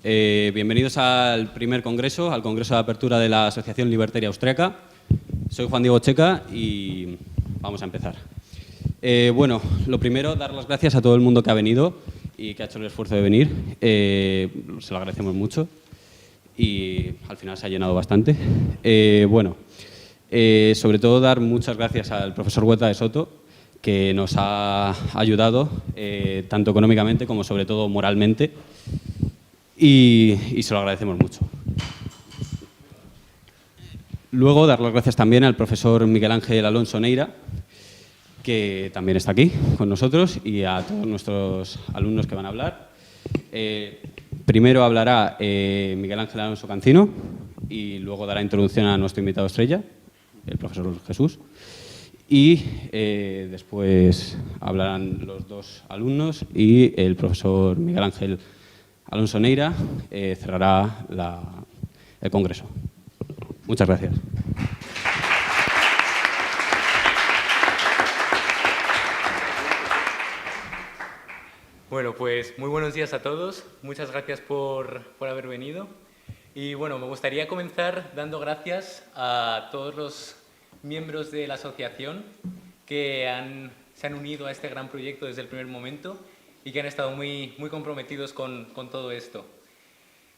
Bienvenidos al primer congreso, al Congreso de Apertura de la Asociación Libertaria Austriaca. Soy Juan Diego Checa y vamos a empezar. Bueno, lo primero, dar las gracias a todo el mundo que ha venido y que ha hecho el esfuerzo de venir. Se lo agradecemos mucho y al final se ha llenado bastante. Sobre todo dar muchas gracias al profesor Huerta de Soto, que nos ha ayudado tanto económicamente como sobre todo moralmente y se lo agradecemos mucho. Luego, dar las gracias también al profesor Miguel Ángel Alonso Neira, que también está aquí con nosotros, y a todos nuestros alumnos que van a hablar. Primero hablará Miguel Ángel Alonso Cancino y luego dará introducción a nuestro invitado estrella, el profesor Jesús. Y después hablarán los dos alumnos y el profesor Miguel Ángel Alonso Neira cerrará el congreso. Muchas gracias. Bueno, pues muy buenos días a todos. Muchas gracias por haber venido. Y bueno, me gustaría comenzar dando gracias a todos los miembros de la asociación que se han unido a este gran proyecto desde el primer momento y que han estado muy comprometidos con todo esto.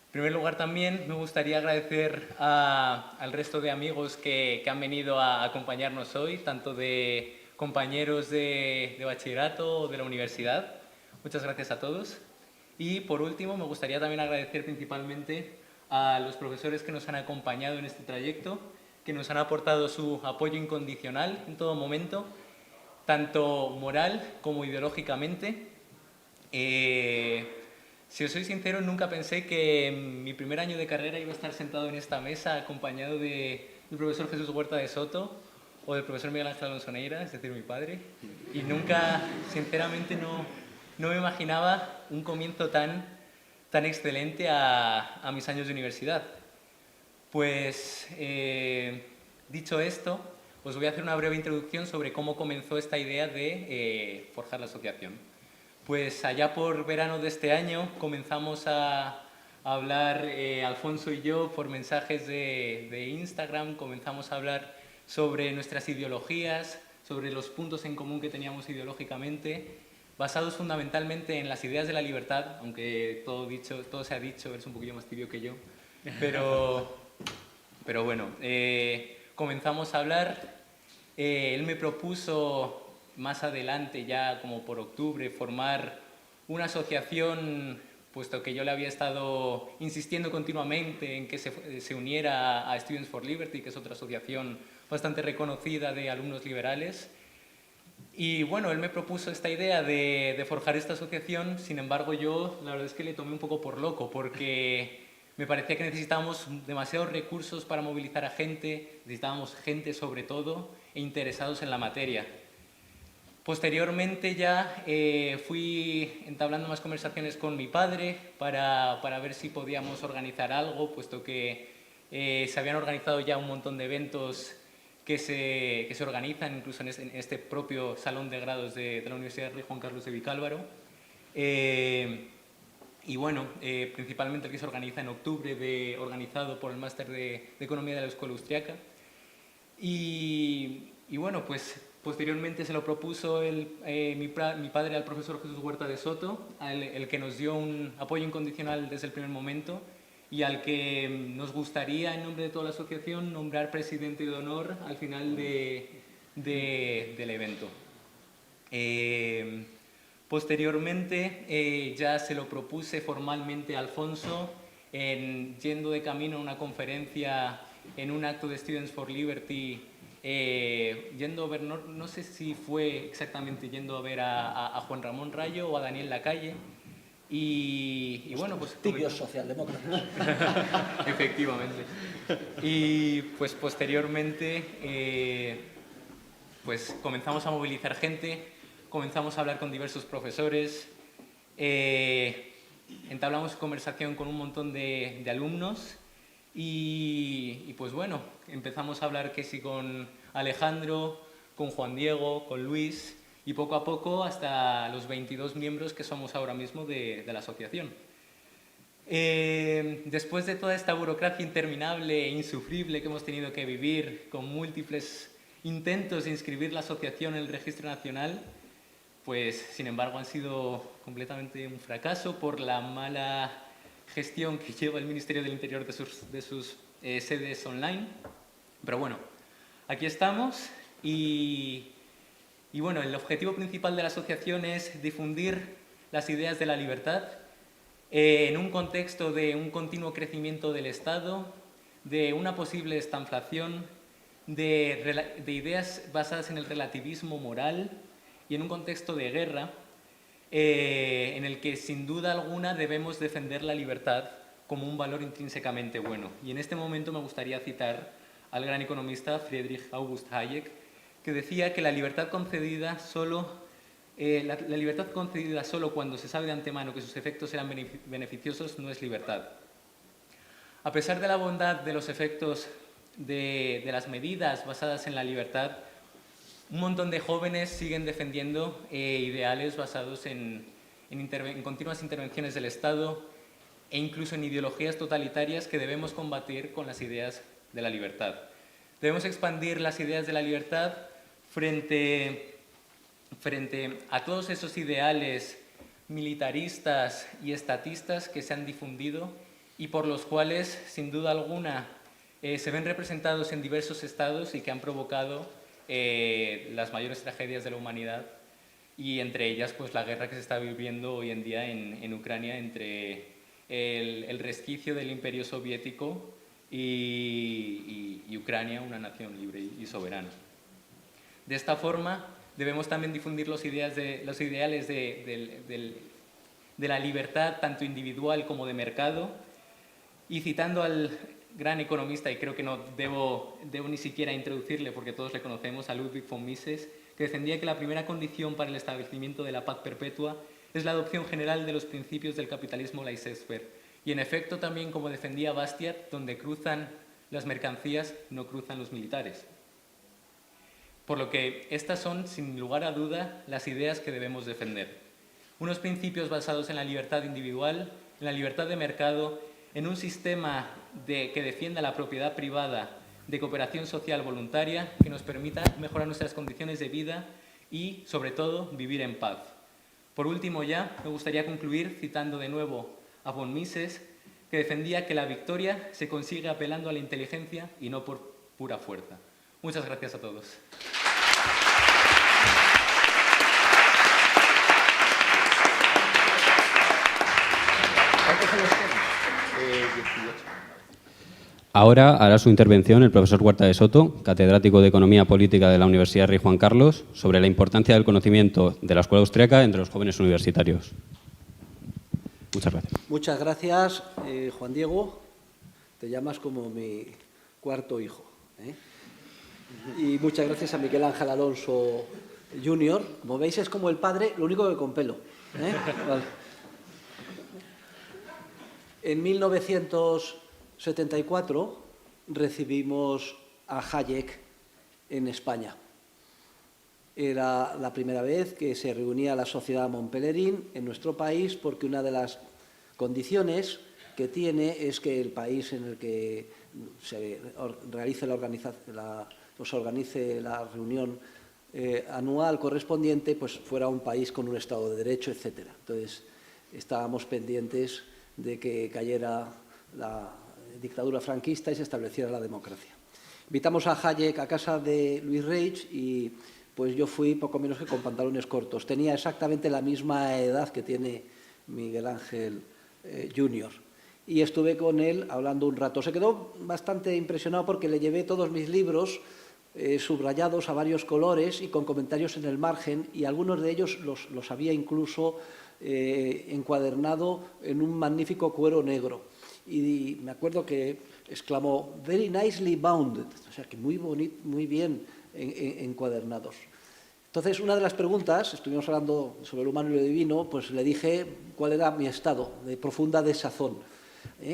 En primer lugar, también me gustaría agradecer al resto de amigos que han venido a acompañarnos hoy, tanto de compañeros de bachillerato o de la universidad. Muchas gracias a todos. Y por último, me gustaría también agradecer principalmente a los profesores que nos han acompañado en este trayecto, que nos han aportado su apoyo incondicional en todo momento, tanto moral como ideológicamente. Si os soy sincero, nunca pensé que en mi primer año de carrera iba a estar sentado en esta mesa acompañado del profesor Jesús Huerta de Soto o del profesor Miguel Ángel Alonso Neira, es decir, mi padre. Y nunca, sinceramente, no me imaginaba un comienzo tan excelente a mis años de universidad. Pues, dicho esto, os voy a hacer una breve introducción sobre cómo comenzó esta idea de forjar la asociación. Pues allá por verano de este año comenzamos a hablar, Alfonso y yo, por mensajes de Instagram, comenzamos a hablar sobre nuestras ideologías, sobre los puntos en común que teníamos ideológicamente, basados fundamentalmente en las ideas de la libertad, aunque todo se ha dicho, eres un poquillo más tibio que yo, pero bueno, comenzamos a hablar. Él me propuso más adelante, ya como por octubre, formar una asociación, puesto que yo le había estado insistiendo continuamente en que se uniera a Students for Liberty, que es otra asociación bastante reconocida de alumnos liberales. Y bueno, él me propuso esta idea de forjar esta asociación. Sin embargo, yo la verdad es que le tomé un poco por loco, porque me parecía que necesitábamos demasiados recursos para movilizar a gente, necesitábamos gente sobre todo e interesados en la materia. Posteriormente ya fui entablando más conversaciones con mi padre para ver si podíamos organizar algo, puesto que se habían organizado ya un montón de eventos que se organizan incluso en este propio salón de grados de la Universidad Rey Juan Carlos de Vicálvaro. Y bueno, principalmente el que se organiza en octubre, organizado por el Máster de Economía de la Escuela Austriaca. Y bueno, pues posteriormente se lo propuso mi padre al profesor Jesús Huerta de Soto, el que nos dio un apoyo incondicional desde el primer momento y al que nos gustaría, en nombre de toda la asociación, nombrar presidente de honor al final del evento. Posteriormente ya se lo propuse formalmente a Alfonso, yendo de camino a una conferencia en un acto de Students for Liberty, yendo a ver, no sé si fue exactamente yendo a ver a Juan Ramón Rayo o a Daniel Lacalle. Y bueno, pues... Tibios socialdemócratas. Efectivamente. Y pues posteriormente pues comenzamos a movilizar gente, comenzamos a hablar con diversos profesores, entablamos conversación con un montón de alumnos y pues bueno, empezamos a hablar que sí con Alejandro, con Juan Diego, con Luis y poco a poco hasta los 22 miembros que somos ahora mismo de la asociación. Después de toda esta burocracia interminable e insufrible que hemos tenido que vivir, con múltiples intentos de inscribir la asociación en el registro nacional, pues sin embargo han sido completamente un fracaso por la mala gestión que lleva el Ministerio del Interior de sus sedes online. Pero bueno, aquí estamos y bueno, el objetivo principal de la asociación es difundir las ideas de la libertad en un contexto de un continuo crecimiento del Estado, de una posible estanflación, de ideas basadas en el relativismo moral y en un contexto de guerra en el que sin duda alguna debemos defender la libertad como un valor intrínsecamente bueno. Y en este momento me gustaría citar al gran economista Friedrich August Hayek, que decía que la libertad concedida solo cuando se sabe de antemano que sus efectos serán beneficiosos no es libertad. A pesar de la bondad de los efectos de las medidas basadas en la libertad, un montón de jóvenes siguen defendiendo ideales basados en continuas intervenciones del Estado e incluso en ideologías totalitarias que debemos combatir con las ideas de la libertad. Debemos expandir las ideas de la libertad frente a todos esos ideales militaristas y estatistas que se han difundido y por los cuales, sin duda alguna, se ven representados en diversos estados y que han provocado las mayores tragedias de la humanidad, y entre ellas pues, la guerra que se está viviendo hoy en día en Ucrania entre el resquicio del Imperio Soviético y Ucrania, una nación libre y soberana. De esta forma, debemos también difundir los ideales de la libertad, tanto individual como de mercado, y citando al gran economista, y creo que no debo ni siquiera introducirle porque todos le conocemos, a Ludwig von Mises, que defendía que la primera condición para el establecimiento de la paz perpetua es la adopción general de los principios del capitalismo laissez-faire. Y en efecto también, como defendía Bastiat, donde cruzan las mercancías, no cruzan los militares. Por lo que estas son, sin lugar a duda, las ideas que debemos defender. Unos principios basados en la libertad individual, en la libertad de mercado, en un sistema que defienda la propiedad privada, de cooperación social voluntaria, que nos permita mejorar nuestras condiciones de vida y, sobre todo, vivir en paz. Por último ya, me gustaría concluir citando de nuevo a von Mises, que defendía que la victoria se consigue apelando a la inteligencia y no por pura fuerza. Muchas gracias a todos. Ahora hará su intervención el profesor Huerta de Soto, catedrático de Economía Política de la Universidad Rey Juan Carlos, sobre la importancia del conocimiento de la escuela austríaca entre los jóvenes universitarios. Muchas gracias. Muchas gracias, Juan Diego. Te llamas como mi cuarto hijo, ¿eh? Y muchas gracias a Miguel Ángel Alonso Jr. Como veis, es como el padre, lo único que con pelo, ¿eh? Vale. En 1974 recibimos a Hayek en España. Era la primera vez que se reunía la Sociedad Montpellerin en nuestro país, porque una de las condiciones que tiene es que el país en el que se realice organice la reunión anual correspondiente, pues fuera un país con un Estado de Derecho, etc. Entonces, estábamos pendientes de que cayera la dictadura franquista y se estableciera la democracia. Invitamos a Hayek a casa de Luis Reich y pues yo fui poco menos que con pantalones cortos. Tenía exactamente la misma edad que tiene Miguel Ángel Jr. Y estuve con él hablando un rato. Se quedó bastante impresionado porque le llevé todos mis libros subrayados a varios colores y con comentarios en el margen, y algunos de ellos los había incluso encuadernado en un magnífico cuero negro. Y me acuerdo que exclamó, "Very nicely bound", o sea, que muy bonito, muy bien encuadernados. Entonces, una de las preguntas, estuvimos hablando sobre lo humano y lo divino, pues le dije cuál era mi estado de profunda desazón.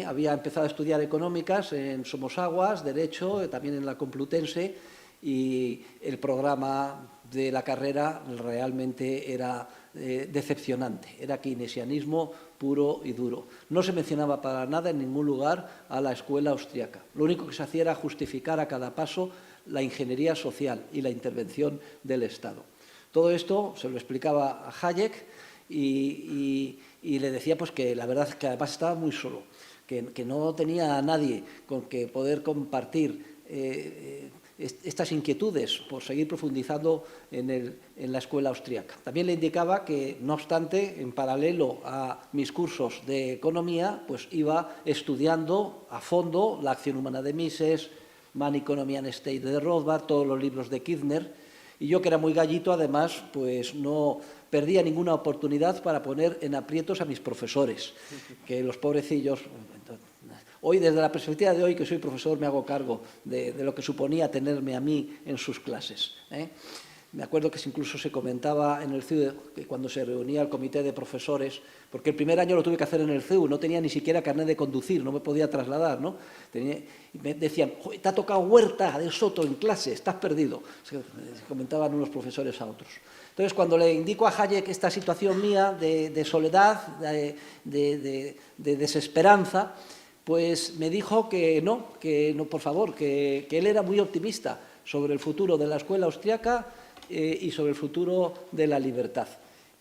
Había empezado a estudiar económicas en Somosaguas, Derecho, también en la Complutense, y el programa de la carrera realmente era decepcionante, era keynesianismo puro y duro. No se mencionaba para nada en ningún lugar a la escuela austriaca. Lo único que se hacía era justificar a cada paso la ingeniería social y la intervención del Estado. Todo esto se lo explicaba a Hayek y le decía pues, que la verdad es que además estaba muy solo, que no tenía a nadie con que poder compartir estas inquietudes por seguir profundizando en la escuela austríaca. También le indicaba que, no obstante, en paralelo a mis cursos de economía, pues iba estudiando a fondo la acción humana de Mises, Man, Economy and State de Rothbard, todos los libros de Kirchner, y yo, que era muy gallito, además, pues no perdía ninguna oportunidad para poner en aprietos a mis profesores, que los pobrecillos... Hoy, desde la perspectiva de hoy, que soy profesor, me hago cargo de lo que suponía tenerme a mí en sus clases. Me acuerdo que incluso se comentaba en el CEU, que cuando se reunía el comité de profesores, porque el primer año lo tuve que hacer en el CEU, no tenía ni siquiera carnet de conducir, no me podía trasladar, ¿no? Me decían, te ha tocado Huerta de Soto en clase, estás perdido. Se comentaban unos profesores a otros. Entonces, cuando le indico a Hayek esta situación mía de soledad, de desesperanza, pues me dijo que no, por favor, que él era muy optimista sobre el futuro de la escuela austriaca y sobre el futuro de la libertad.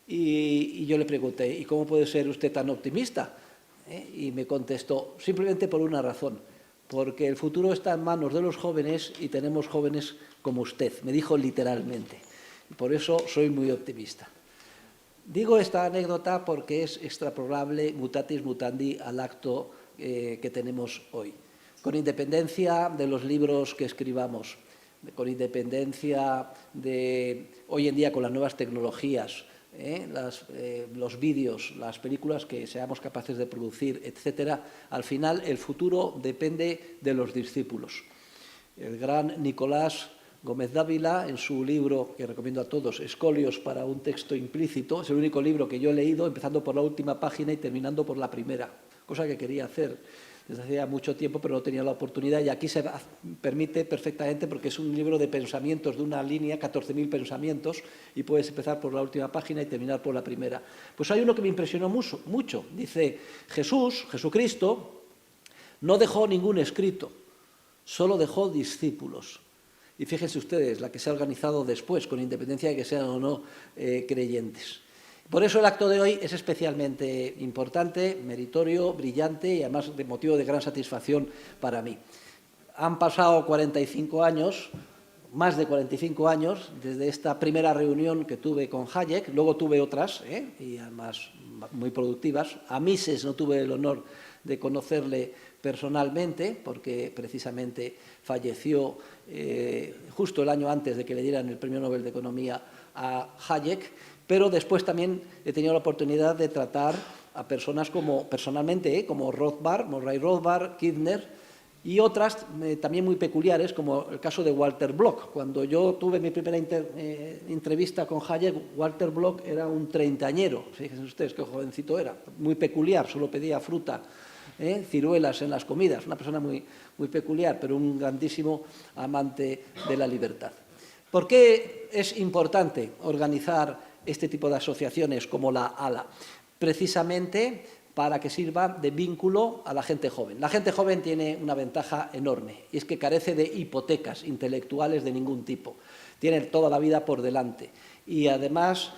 Y yo le pregunté, ¿y cómo puede ser usted tan optimista? Y me contestó, simplemente por una razón, porque el futuro está en manos de los jóvenes y tenemos jóvenes como usted, me dijo literalmente. Por eso soy muy optimista. Digo esta anécdota porque es extrapolable, mutatis mutandi, al acto que tenemos hoy. Con independencia de los libros que escribamos, con independencia de hoy en día con las nuevas tecnologías, los vídeos, las películas que seamos capaces de producir, etcétera, al final el futuro depende de los discípulos. El gran Nicolás Gómez Dávila, en su libro, que recomiendo a todos, Escolios para un texto implícito, es el único libro que yo he leído, empezando por la última página y terminando por la primera, cosa que quería hacer desde hacía mucho tiempo, pero no tenía la oportunidad, y aquí se permite perfectamente porque es un libro de pensamientos de una línea, 14.000 pensamientos, y puedes empezar por la última página y terminar por la primera. Pues hay uno que me impresionó mucho. Dice, Jesucristo, no dejó ningún escrito, solo dejó discípulos. Y fíjense ustedes, la que se ha organizado después, con independencia de que sean o no creyentes. Por eso el acto de hoy es especialmente importante, meritorio, brillante y además de motivo de gran satisfacción para mí. Han pasado 45 años, más de 45 años, desde esta primera reunión que tuve con Hayek, luego tuve otras, y además muy productivas. A Mises no tuve el honor de conocerle personalmente, porque precisamente falleció justo el año antes de que le dieran el Premio Nobel de Economía a Hayek, pero después también he tenido la oportunidad de tratar a personas personalmente, como Rothbard, Murray Rothbard, Kirchner, y otras también muy peculiares, como el caso de Walter Block. Cuando yo tuve mi primera entrevista con Hayek, Walter Block era un treintañero, fíjense ustedes qué jovencito era, muy peculiar, solo pedía fruta, ciruelas en las comidas, una persona muy, muy peculiar, pero un grandísimo amante de la libertad. ¿Por qué es importante organizar este tipo de asociaciones como la ALA? Precisamente para que sirva de vínculo a la gente joven. La gente joven tiene una ventaja enorme, y es que carece de hipotecas intelectuales de ningún tipo. Tiene toda la vida por delante y además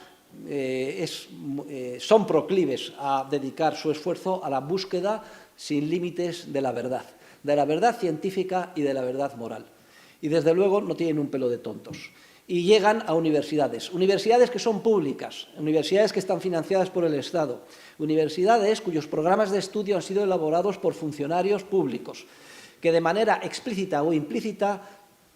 son proclives a dedicar su esfuerzo a la búsqueda sin límites de la verdad científica y de la verdad moral. Y desde luego no tienen un pelo de tontos. Y llegan a universidades que son públicas, universidades que están financiadas por el Estado, universidades cuyos programas de estudio han sido elaborados por funcionarios públicos, que de manera explícita o implícita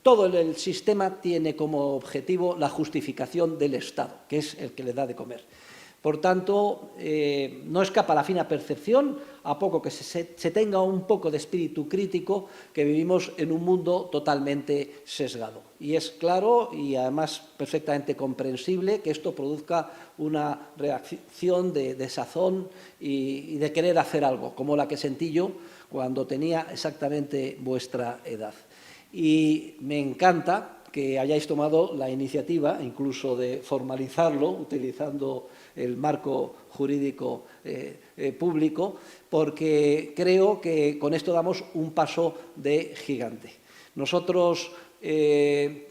todo el sistema tiene como objetivo la justificación del Estado, que es el que le da de comer. Por tanto, no escapa a la fina percepción, a poco que se tenga un poco de espíritu crítico, que vivimos en un mundo totalmente sesgado. Y es claro y además perfectamente comprensible que esto produzca una reacción de desazón y de querer hacer algo, como la que sentí yo cuando tenía exactamente vuestra edad. Y me encanta que hayáis tomado la iniciativa, incluso de formalizarlo, utilizando el marco jurídico público, porque creo que con esto damos un paso de gigante. Nosotros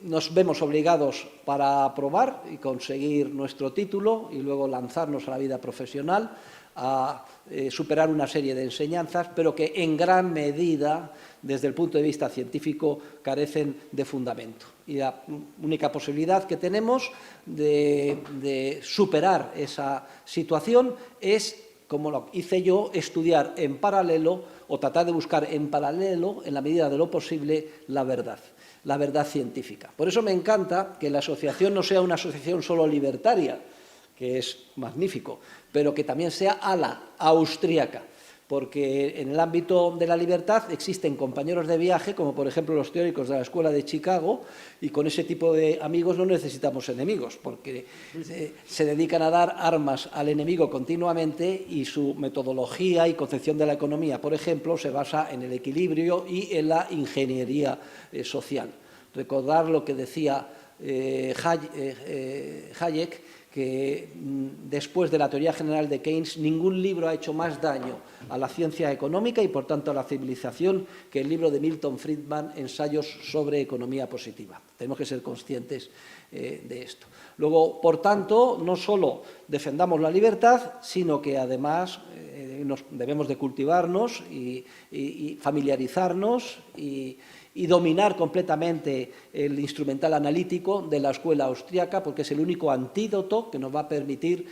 nos vemos obligados para aprobar y conseguir nuestro título y luego lanzarnos a la vida profesional a superar una serie de enseñanzas, pero que en gran medida, desde el punto de vista científico, carecen de fundamento. Y la única posibilidad que tenemos de superar esa situación es, como lo hice yo, estudiar en paralelo o tratar de buscar en paralelo, en la medida de lo posible, la verdad científica. Por eso me encanta que la asociación no sea una asociación solo libertaria, que es magnífico, pero que también sea ala, austríaca, porque en el ámbito de la libertad existen compañeros de viaje, como por ejemplo los teóricos de la Escuela de Chicago, y con ese tipo de amigos no necesitamos enemigos, porque se dedican a dar armas al enemigo continuamente y su metodología y concepción de la economía, por ejemplo, se basa en el equilibrio y en la ingeniería social. Recordar lo que decía Hayek, que después de la teoría general de Keynes, ningún libro ha hecho más daño a la ciencia económica y, por tanto, a la civilización que el libro de Milton Friedman, Ensayos sobre economía positiva. Tenemos que ser conscientes de esto. Luego, por tanto, no solo defendamos la libertad, sino que además debemos de cultivarnos y familiarizarnos y dominar completamente el instrumental analítico de la escuela austríaca, porque es el único antídoto que nos va a permitir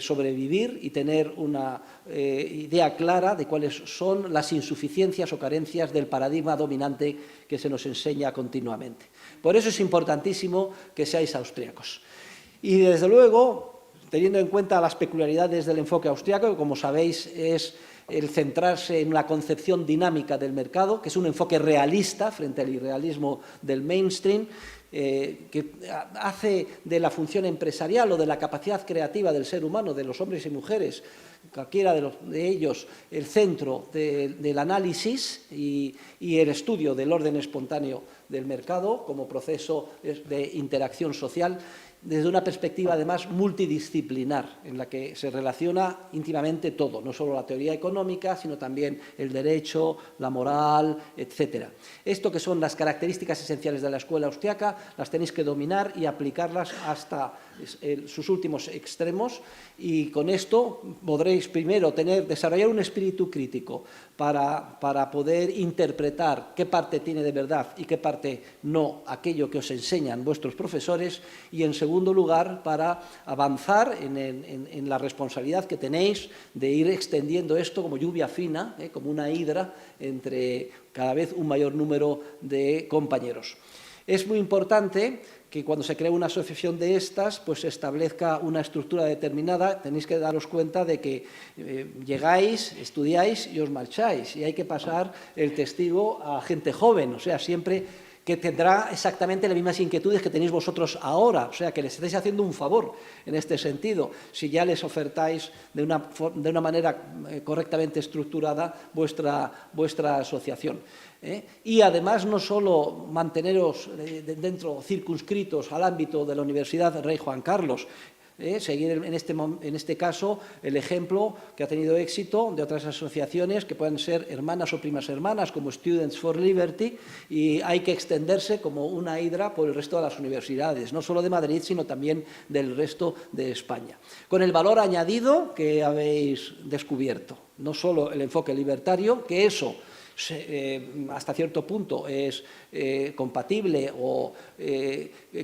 sobrevivir y tener una idea clara de cuáles son las insuficiencias o carencias del paradigma dominante que se nos enseña continuamente. Por eso es importantísimo que seáis austríacos. Y, desde luego, teniendo en cuenta las peculiaridades del enfoque austríaco, que, como sabéis, es el centrarse en una concepción dinámica del mercado, que es un enfoque realista frente al irrealismo del mainstream, que hace de la función empresarial o de la capacidad creativa del ser humano, de los hombres y mujeres, cualquiera de ellos, el centro del análisis y el estudio del orden espontáneo del mercado como proceso de interacción social, desde una perspectiva, además, multidisciplinar, en la que se relaciona íntimamente todo, no solo la teoría económica, sino también el derecho, la moral, etc. Esto, que son las características esenciales de la escuela austriaca, las tenéis que dominar y aplicarlas hasta sus últimos extremos, y con esto podréis primero desarrollar un espíritu crítico para poder interpretar qué parte tiene de verdad y qué parte no aquello que os enseñan vuestros profesores, y en segundo lugar para avanzar en la responsabilidad que tenéis de ir extendiendo esto como lluvia fina, como una hidra, entre cada vez un mayor número de compañeros. Es muy importante que cuando se cree una asociación de estas, pues se establezca una estructura determinada. Tenéis que daros cuenta de que llegáis, estudiáis y os marcháis, y hay que pasar el testigo a gente joven, o sea, siempre que tendrá exactamente las mismas inquietudes que tenéis vosotros ahora, o sea, que les estáis haciendo un favor en este sentido, si ya les ofertáis de una manera correctamente estructurada vuestra asociación. Y además, no solo manteneros dentro, circunscritos al ámbito de la Universidad Rey Juan Carlos, seguir en este caso el ejemplo que ha tenido éxito de otras asociaciones que pueden ser hermanas o primas hermanas, como Students for Liberty, y hay que extenderse como una hidra por el resto de las universidades, no solo de Madrid, sino también del resto de España, con el valor añadido que habéis descubierto, no solo el enfoque libertario, que eso hasta cierto punto es compatible o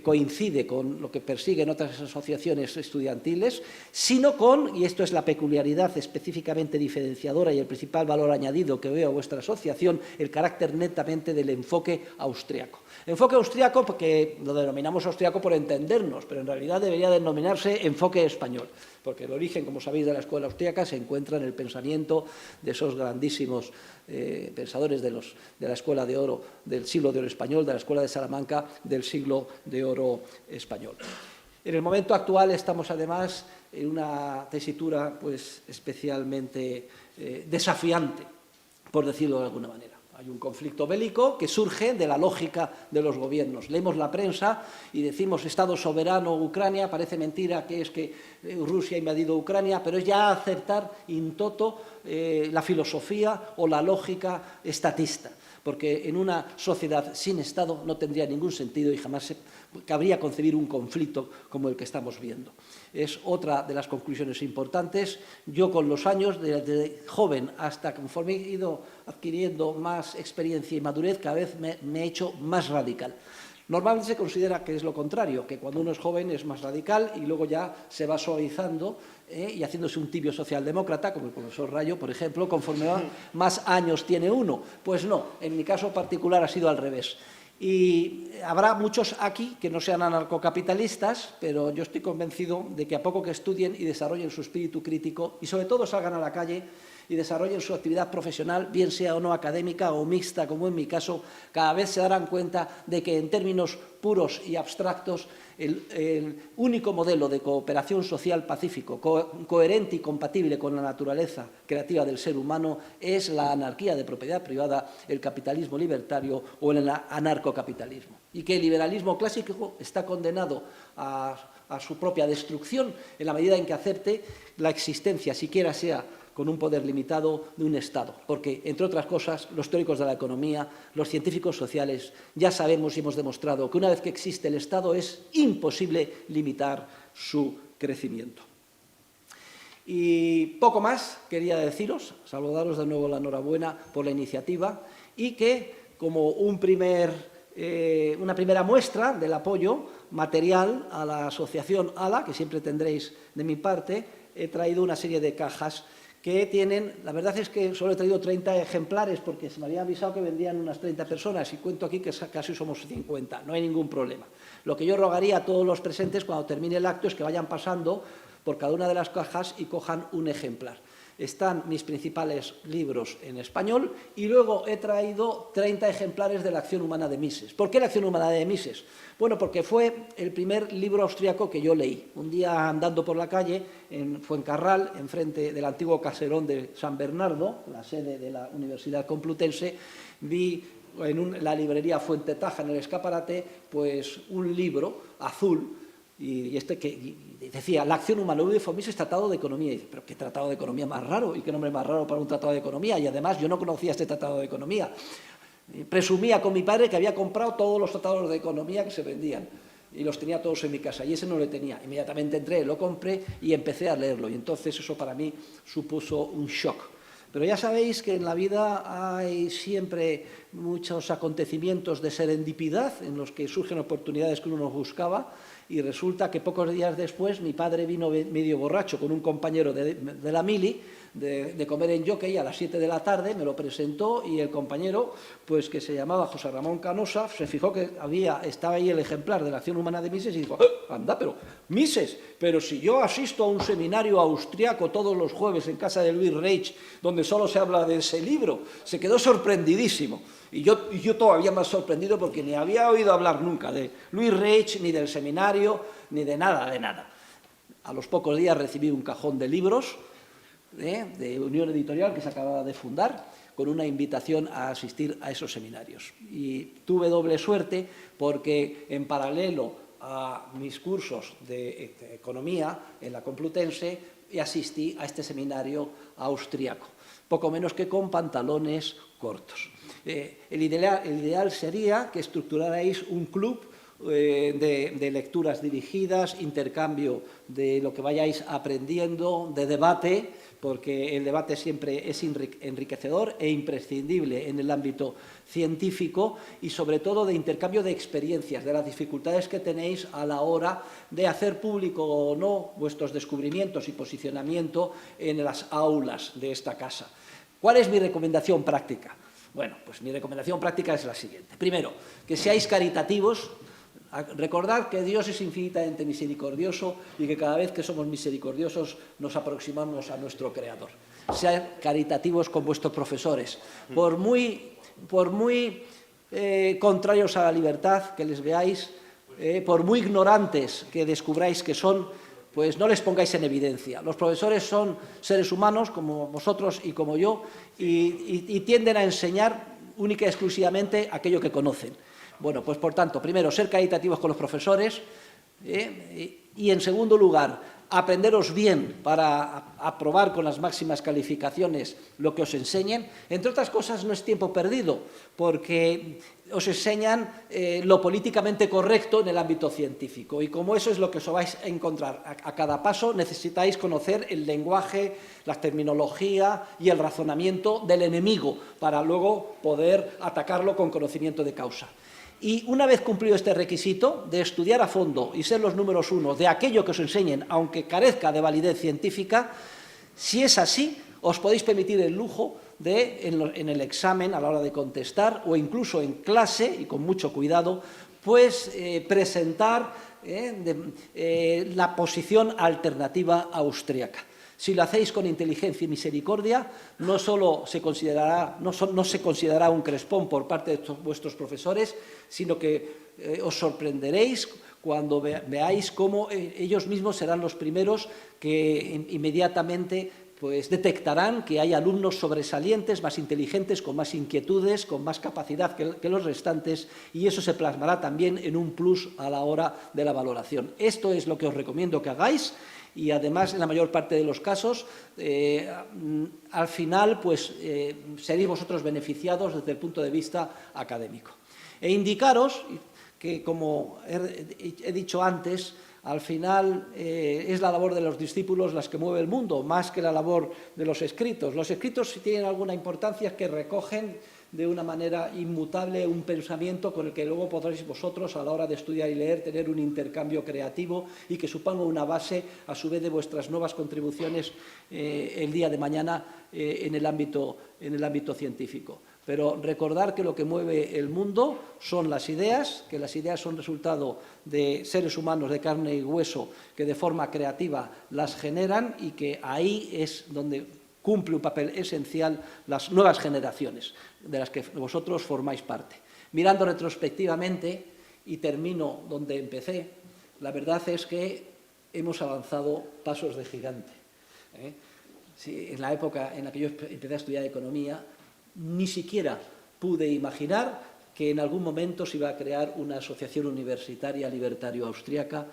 coincide con lo que persiguen otras asociaciones estudiantiles, sino con, y esto es la peculiaridad específicamente diferenciadora y el principal valor añadido que veo a vuestra asociación, el carácter netamente del enfoque austriaco. Enfoque austriaco porque lo denominamos austriaco por entendernos, pero en realidad debería denominarse enfoque español, porque el origen, como sabéis, de la escuela austríaca se encuentra en el pensamiento de esos grandísimos pensadores de la Escuela de Oro del siglo de Oro español, de la Escuela de Salamanca del siglo de Oro español. En el momento actual estamos, además, en una tesitura pues, especialmente desafiante, por decirlo de alguna manera. Hay un conflicto bélico que surge de la lógica de los gobiernos. Leemos la prensa y decimos Estado soberano Ucrania, parece mentira que es que Rusia ha invadido Ucrania, pero es ya aceptar in toto la filosofía o la lógica estatista, porque en una sociedad sin Estado no tendría ningún sentido y jamás cabría concebir un conflicto como el que estamos viendo. Es otra de las conclusiones importantes. Yo con los años, desde joven hasta conforme he ido adquiriendo más experiencia y madurez, cada vez me he hecho más radical. Normalmente se considera que es lo contrario, que cuando uno es joven es más radical y luego ya se va suavizando y haciéndose un tibio socialdemócrata, como el profesor Rayo, por ejemplo, conforme más años tiene uno. Pues no, en mi caso particular ha sido al revés. Y habrá muchos aquí que no sean anarcocapitalistas, pero yo estoy convencido de que a poco que estudien y desarrollen su espíritu crítico y sobre todo salgan a la calle y desarrollen su actividad profesional, bien sea o no académica o mixta, como en mi caso, cada vez se darán cuenta de que en términos puros y abstractos el único modelo de cooperación social pacífico, coherente y compatible con la naturaleza creativa del ser humano es la anarquía de propiedad privada, el capitalismo libertario o el anarcocapitalismo. Y que el liberalismo clásico está condenado a su propia destrucción en la medida en que acepte la existencia, siquiera sea con un poder limitado, de un Estado. Porque, entre otras cosas, los teóricos de la economía, los científicos sociales, ya sabemos y hemos demostrado que una vez que existe el Estado es imposible limitar su crecimiento. Y poco más quería deciros, salvo daros de nuevo la enhorabuena por la iniciativa y que, como una primera muestra del apoyo material a la asociación ALA, que siempre tendréis de mi parte, he traído una serie de cajas que tienen, la verdad es que solo he traído 30 ejemplares porque se me había avisado que vendrían unas 30 personas y cuento aquí que casi somos 50, no hay ningún problema. Lo que yo rogaría a todos los presentes cuando termine el acto es que vayan pasando por cada una de las cajas y cojan un ejemplar. Están mis principales libros en español y luego he traído 30 ejemplares de La acción humana de Mises. ¿Por qué La acción humana de Mises? Bueno, porque fue el primer libro austriaco que yo leí. Un día andando por la calle en Fuencarral, enfrente del antiguo caserón de San Bernardo, la sede de la Universidad Complutense, vi en la librería Fuente Taja, en el escaparate, pues un libro azul y que decía La acción humana de Mises, tratado de economía. Y dice, pero qué tratado de economía más raro y qué nombre más raro para un tratado de economía. Y además yo no conocía este tratado de economía. Presumía con mi padre que había comprado todos los tratados de economía que se vendían y los tenía todos en mi casa y ese no lo tenía. Inmediatamente entré, lo compré y empecé a leerlo y entonces eso para mí supuso un shock. Pero ya sabéis que en la vida hay siempre muchos acontecimientos de serendipidad en los que surgen oportunidades que uno no buscaba y resulta que pocos días después mi padre vino medio borracho con un compañero de la mili de comer en Jockey a las 7 de la tarde, me lo presentó y el compañero, pues que se llamaba José Ramón Canosa, se fijó que estaba ahí el ejemplar de La acción humana de Mises y dijo, anda, pero Mises, pero si yo asisto a un seminario austriaco todos los jueves en casa de Luis Reich, donde solo se habla de ese libro, se quedó sorprendidísimo. Y yo todavía más sorprendido porque ni había oído hablar nunca de Luis Reich, ni del seminario, ni de nada, de nada. A los pocos días recibí un cajón de libros de Unión Editorial que se acababa de fundar con una invitación a asistir a esos seminarios. Y tuve doble suerte porque en paralelo a mis cursos de economía en la Complutense asistí a este seminario austriaco, poco menos que con pantalones cortos. El ideal sería que estructurarais un club de lecturas dirigidas, intercambio de lo que vayáis aprendiendo, de debate, porque el debate siempre es enriquecedor e imprescindible en el ámbito científico y sobre todo de intercambio de experiencias, de las dificultades que tenéis a la hora de hacer público o no vuestros descubrimientos y posicionamiento en las aulas de esta casa. ¿Cuál es mi recomendación práctica? Bueno, pues mi recomendación práctica es la siguiente. Primero, que seáis caritativos. Recordad que Dios es infinitamente misericordioso y que cada vez que somos misericordiosos nos aproximamos a nuestro Creador. Sean caritativos con vuestros profesores. Por muy contrarios a la libertad que les veáis, por muy ignorantes que descubráis que son, pues no les pongáis en evidencia. Los profesores son seres humanos como vosotros y como yo y tienden a enseñar única y exclusivamente aquello que conocen. Bueno, pues por tanto, primero, ser caritativos con los profesores y, en segundo lugar, aprenderos bien para aprobar con las máximas calificaciones lo que os enseñen. Entre otras cosas, no es tiempo perdido, porque os enseñan lo políticamente correcto en el ámbito científico. Y como eso es lo que os vais a encontrar a cada paso, necesitáis conocer el lenguaje, la terminología y el razonamiento del enemigo para luego poder atacarlo con conocimiento de causa. Y una vez cumplido este requisito de estudiar a fondo y ser los números uno de aquello que os enseñen, aunque carezca de validez científica, si es así, os podéis permitir el lujo de, en el examen, a la hora de contestar, o incluso en clase, y con mucho cuidado, pues presentar la posición alternativa austríaca. Si lo hacéis con inteligencia y misericordia, no solo no se considerará un crespón por parte de vuestros profesores, sino que os sorprenderéis cuando veáis cómo ellos mismos serán los primeros que inmediatamente pues, detectarán que hay alumnos sobresalientes, más inteligentes, con más inquietudes, con más capacidad que los restantes, y eso se plasmará también en un plus a la hora de la valoración. Esto es lo que os recomiendo que hagáis. Y además, en la mayor parte de los casos, al final, pues seréis vosotros beneficiados desde el punto de vista académico. E indicaros que, como he dicho antes, al final es la labor de los discípulos las que mueve el mundo, más que la labor de los escritos. Los escritos, si tienen alguna importancia, es que recogen de una manera inmutable un pensamiento con el que luego podréis vosotros, a la hora de estudiar y leer, tener un intercambio creativo y que suponga una base, a su vez, de vuestras nuevas contribuciones el día de mañana en el ámbito científico. Pero recordar que lo que mueve el mundo son las ideas, que las ideas son resultado de seres humanos de carne y hueso que de forma creativa las generan y que ahí es donde cumple un papel esencial las nuevas generaciones, de las que vosotros formáis parte. Mirando retrospectivamente, y termino donde empecé, la verdad es que hemos avanzado pasos de gigante. Sí, en la época en la que yo empecé a estudiar economía, ni siquiera pude imaginar que en algún momento se iba a crear una asociación universitaria libertario-austríaca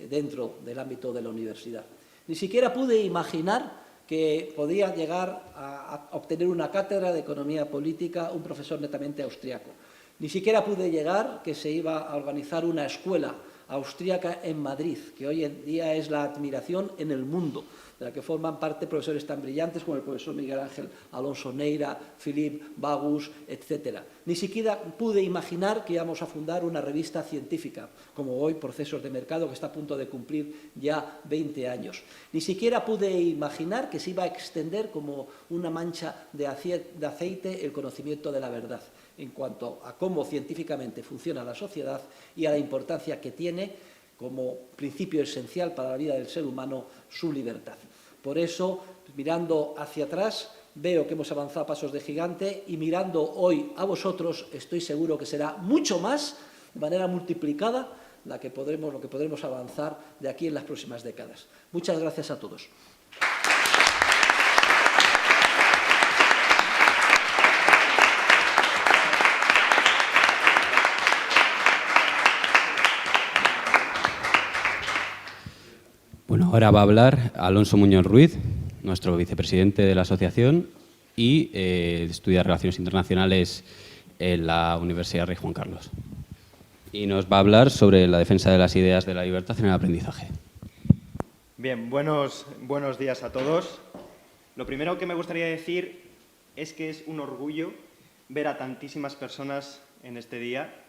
dentro del ámbito de la universidad. Ni siquiera pude imaginar que podía llegar a obtener una cátedra de economía política un profesor netamente austríaco. Ni siquiera pude llegar que se iba a organizar una escuela austríaca en Madrid, que hoy en día es la admiración en el mundo, de la que forman parte profesores tan brillantes como el profesor Miguel Ángel Alonso Neira, Philippe Bagus, etc. Ni siquiera pude imaginar que íbamos a fundar una revista científica, como hoy Procesos de Mercado, que está a punto de cumplir ya 20 años. Ni siquiera pude imaginar que se iba a extender como una mancha de aceite el conocimiento de la verdad, en cuanto a cómo científicamente funciona la sociedad y a la importancia que tiene como principio esencial para la vida del ser humano su libertad. Por eso, mirando hacia atrás, veo que hemos avanzado a pasos de gigante y mirando hoy a vosotros, estoy seguro que será mucho más, de manera multiplicada, lo que podremos avanzar de aquí en las próximas décadas. Muchas gracias a todos. Bueno, ahora va a hablar Alonso Muñoz Ruiz, nuestro vicepresidente de la asociación y estudia Relaciones Internacionales en la Universidad Rey Juan Carlos. Y nos va a hablar sobre la defensa de las ideas de la libertad en el aprendizaje. Bien, buenos días a todos. Lo primero que me gustaría decir es que es un orgullo ver a tantísimas personas en este día.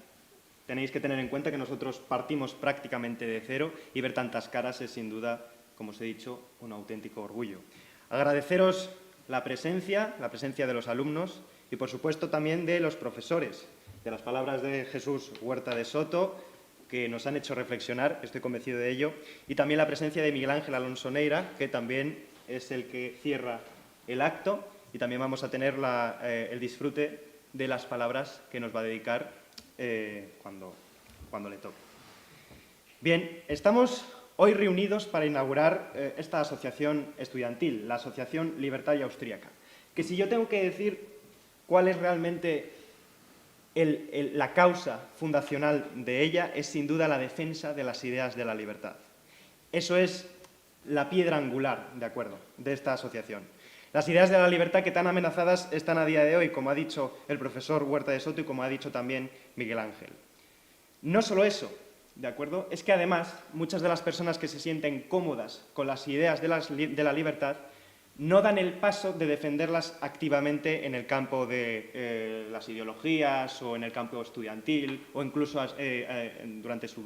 Tenéis que tener en cuenta que nosotros partimos prácticamente de cero y ver tantas caras es, sin duda, como os he dicho, un auténtico orgullo. Agradeceros la presencia de los alumnos y, por supuesto, también de los profesores, de las palabras de Jesús Huerta de Soto, que nos han hecho reflexionar, estoy convencido de ello, y también la presencia de Miguel Ángel Alonso Neira, que también es el que cierra el acto, y también vamos a tener el disfrute de las palabras que nos va a dedicar cuando le toque. Bien, estamos hoy reunidos para inaugurar esta asociación estudiantil, la Asociación Libertaria Austríaca, que si yo tengo que decir cuál es realmente la causa fundacional de ella es sin duda la defensa de las ideas de la libertad. Eso es la piedra angular, ¿de acuerdo?, de esta asociación. Las ideas de la libertad que tan amenazadas están a día de hoy, como ha dicho el profesor Huerta de Soto y como ha dicho también Miguel Ángel. No solo eso, ¿de acuerdo?, es que además muchas de las personas que se sienten cómodas con las ideas de la libertad no dan el paso de defenderlas activamente en el campo de las ideologías o en el campo estudiantil o incluso durante su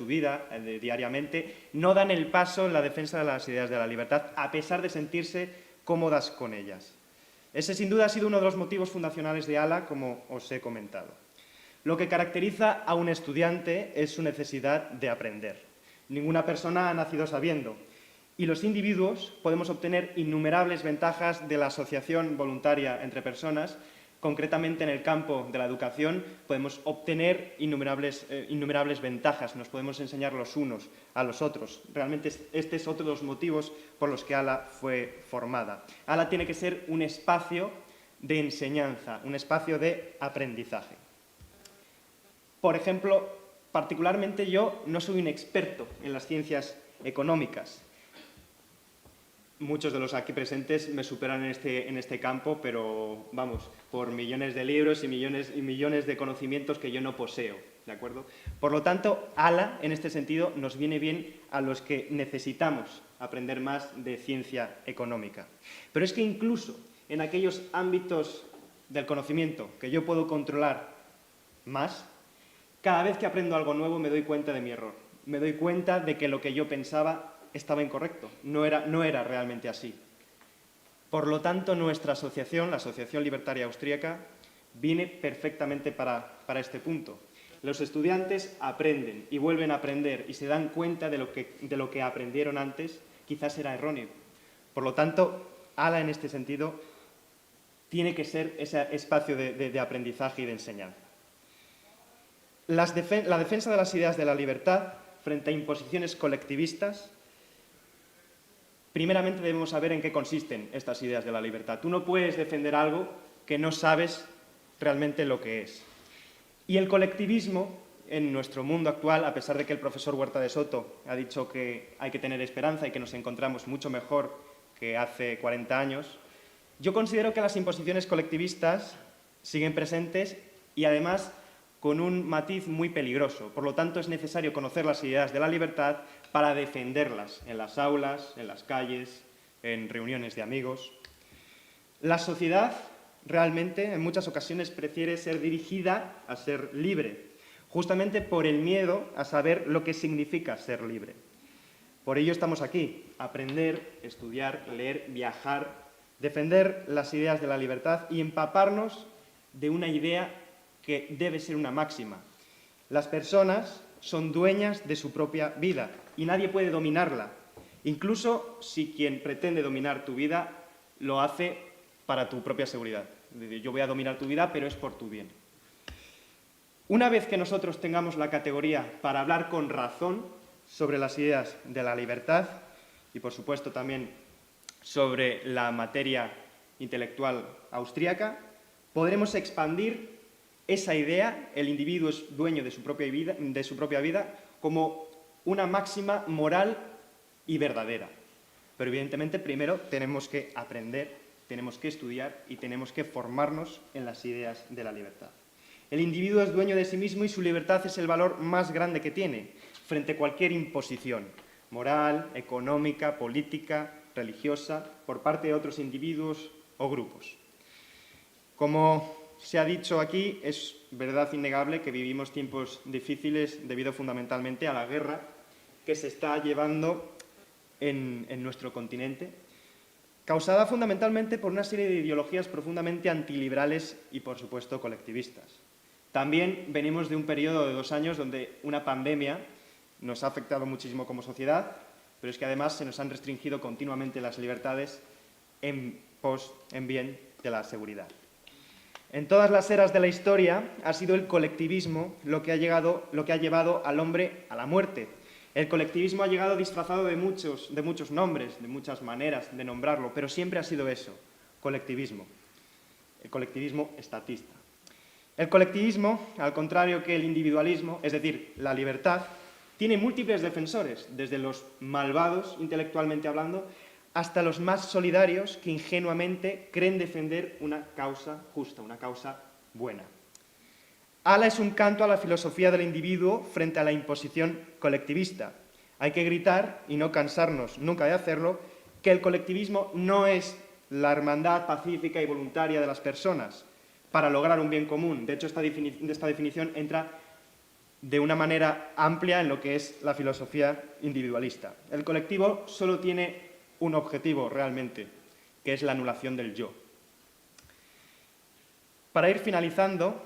vida diariamente, no dan el paso en la defensa de las ideas de la libertad a pesar de sentirse cómodas con ellas. Ese sin duda ha sido uno de los motivos fundacionales de ALA, como os he comentado. Lo que caracteriza a un estudiante es su necesidad de aprender. Ninguna persona ha nacido sabiendo. Y los individuos podemos obtener innumerables ventajas de la asociación voluntaria entre personas. Concretamente, en el campo de la educación podemos obtener innumerables ventajas, nos podemos enseñar los unos a los otros. Realmente este es otro de los motivos por los que ALA fue formada. ALA tiene que ser un espacio de enseñanza, un espacio de aprendizaje. Por ejemplo, particularmente yo no soy un experto en las ciencias económicas. Muchos de los aquí presentes me superan en este campo, pero, vamos, por millones de libros y millones de conocimientos que yo no poseo, ¿de acuerdo? Por lo tanto, ALA, en este sentido, nos viene bien a los que necesitamos aprender más de ciencia económica. Pero es que incluso en aquellos ámbitos del conocimiento que yo puedo controlar más, cada vez que aprendo algo nuevo me doy cuenta de mi error. Me doy cuenta de que lo que yo pensaba estaba incorrecto, no era realmente así. Por lo tanto, nuestra asociación, la Asociación Libertaria Austríaca, viene perfectamente para este punto. Los estudiantes aprenden y vuelven a aprender y se dan cuenta de lo que aprendieron antes, quizás era erróneo. Por lo tanto, ALA en este sentido tiene que ser ese espacio de aprendizaje y de enseñanza. La defensa de las ideas de la libertad frente a imposiciones colectivistas. Primeramente debemos saber en qué consisten estas ideas de la libertad. Tú no puedes defender algo que no sabes realmente lo que es. Y el colectivismo, en nuestro mundo actual, a pesar de que el profesor Huerta de Soto ha dicho que hay que tener esperanza y que nos encontramos mucho mejor que hace 40 años, yo considero que las imposiciones colectivistas siguen presentes y además con un matiz muy peligroso. Por lo tanto, es necesario conocer las ideas de la libertad para defenderlas en las aulas, en las calles, en reuniones de amigos. La sociedad realmente en muchas ocasiones prefiere ser dirigida a ser libre, justamente por el miedo a saber lo que significa ser libre. Por ello estamos aquí, aprender, estudiar, leer, viajar, defender las ideas de la libertad y empaparnos de una idea que debe ser una máxima. Las personas son dueñas de su propia vida y nadie puede dominarla, incluso si quien pretende dominar tu vida lo hace para tu propia seguridad. Es decir, yo voy a dominar tu vida, pero es por tu bien. Una vez que nosotros tengamos la categoría para hablar con razón sobre las ideas de la libertad y, por supuesto, también sobre la materia intelectual austríaca, podremos expandir esa idea, el individuo es dueño de su propia vida, como una máxima moral y verdadera. Pero evidentemente primero tenemos que aprender, tenemos que estudiar y tenemos que formarnos en las ideas de la libertad. El individuo es dueño de sí mismo y su libertad es el valor más grande que tiene frente a cualquier imposición moral, económica, política, religiosa, por parte de otros individuos o grupos. Como se ha dicho aquí, es verdad innegable que vivimos tiempos difíciles debido fundamentalmente a la guerra que se está llevando en nuestro continente, causada fundamentalmente por una serie de ideologías profundamente antiliberales y, por supuesto, colectivistas. También venimos de un periodo de 2 años donde una pandemia nos ha afectado muchísimo como sociedad, pero es que además se nos han restringido continuamente las libertades en bien de la seguridad. En todas las eras de la historia ha sido el colectivismo lo que ha llevado al hombre a la muerte. El colectivismo ha llegado disfrazado de muchos nombres, de muchas maneras de nombrarlo, pero siempre ha sido eso, colectivismo. El colectivismo estatista. El colectivismo, al contrario que el individualismo, es decir, la libertad, tiene múltiples defensores, desde los malvados, intelectualmente hablando, hasta los más solidarios que ingenuamente creen defender una causa justa, una causa buena. Ala es un canto a la filosofía del individuo frente a la imposición colectivista. Hay que gritar, y no cansarnos nunca de hacerlo, que el colectivismo no es la hermandad pacífica y voluntaria de las personas para lograr un bien común. De hecho, esta definición entra de una manera amplia en lo que es la filosofía individualista. El colectivo solo tiene un objetivo realmente, que es la anulación del yo. Para ir finalizando,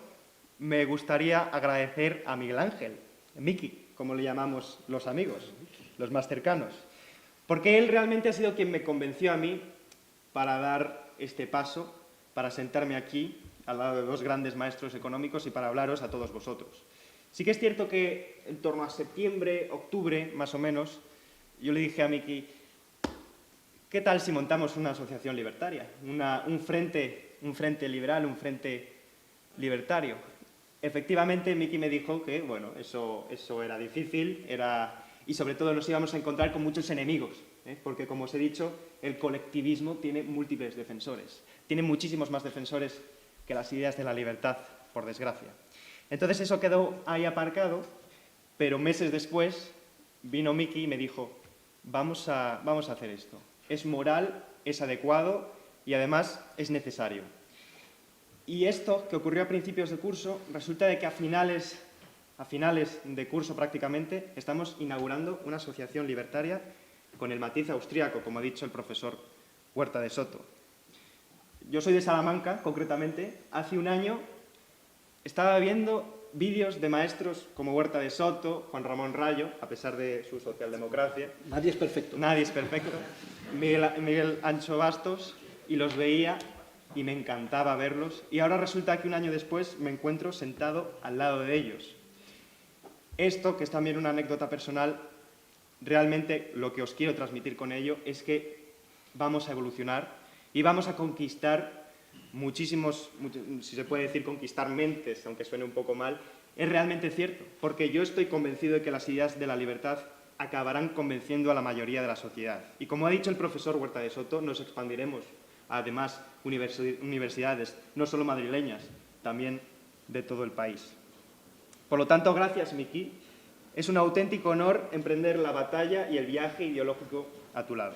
me gustaría agradecer a Miguel Ángel, Miki, como le llamamos los amigos, los más cercanos, porque él realmente ha sido quien me convenció a mí para dar este paso, para sentarme aquí al lado de dos grandes maestros económicos y para hablaros a todos vosotros. Sí que es cierto que en torno a septiembre, octubre, más o menos, yo le dije a Miki, ¿qué tal si montamos una asociación libertaria? Un frente liberal, un frente libertario. Efectivamente, Miki me dijo que, bueno, eso era difícil, y sobre todo nos íbamos a encontrar con muchos enemigos, porque, como os he dicho, el colectivismo tiene múltiples defensores. Tiene muchísimos más defensores que las ideas de la libertad, por desgracia. Entonces eso quedó ahí aparcado, pero meses después vino Miki y me dijo, vamos a hacer esto. Es moral, es adecuado y además es necesario. Y esto, que ocurrió a principios de curso, resulta de que a finales de curso prácticamente estamos inaugurando una asociación libertaria con el matiz austríaco, como ha dicho el profesor Huerta de Soto. Yo soy de Salamanca, concretamente. Hace un año estaba viendo vídeos de maestros como Huerta de Soto, Juan Ramón Rayo, a pesar de su socialdemocracia. Nadie es perfecto. Nadie es perfecto. Miguel Ancho Bastos, y los veía y me encantaba verlos. Y ahora resulta que un año después me encuentro sentado al lado de ellos. Esto, que es también una anécdota personal, realmente lo que os quiero transmitir con ello es que vamos a evolucionar y vamos a conquistar muchísimos, si se puede decir conquistar mentes, aunque suene un poco mal, es realmente cierto, porque yo estoy convencido de que las ideas de la libertad acabarán convenciendo a la mayoría de la sociedad. Y como ha dicho el profesor Huerta de Soto, nos expandiremos a demás universidades, no solo madrileñas, también de todo el país. Por lo tanto, gracias, Miki. Es un auténtico honor emprender la batalla y el viaje ideológico a tu lado.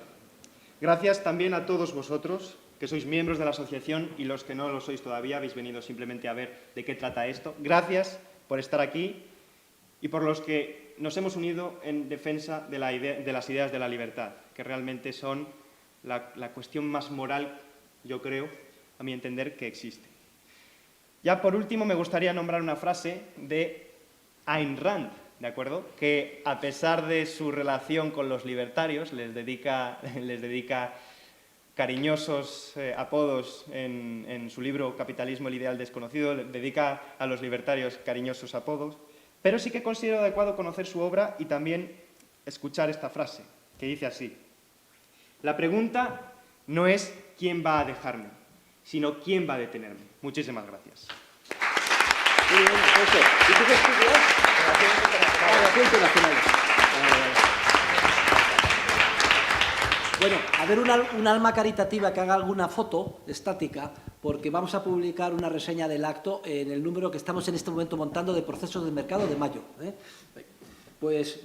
Gracias también a todos vosotros, que sois miembros de la asociación y los que no lo sois todavía, habéis venido simplemente a ver de qué trata esto. Gracias por estar aquí y por los que nos hemos unido en defensa de las ideas de la libertad, que realmente son la cuestión más moral, yo creo, a mi entender, que existe. Ya por último me gustaría nombrar una frase de Ayn Rand, ¿de acuerdo? Que a pesar de su relación con los libertarios, les dedica cariñosos apodos en su libro Capitalismo, el ideal desconocido, le dedica a los libertarios cariñosos apodos, pero sí que considero adecuado conocer su obra y también escuchar esta frase, que dice así: la pregunta no es quién va a dejarme, sino quién va a detenerme. Muchísimas gracias. Muy bien, Alfonso. ¿Y tú qué estudias? Relaciones internacionales. Bueno, a ver un alma caritativa que haga alguna foto estática, porque vamos a publicar una reseña del acto en el número que estamos en este momento montando de Procesos del Mercado de mayo. Pues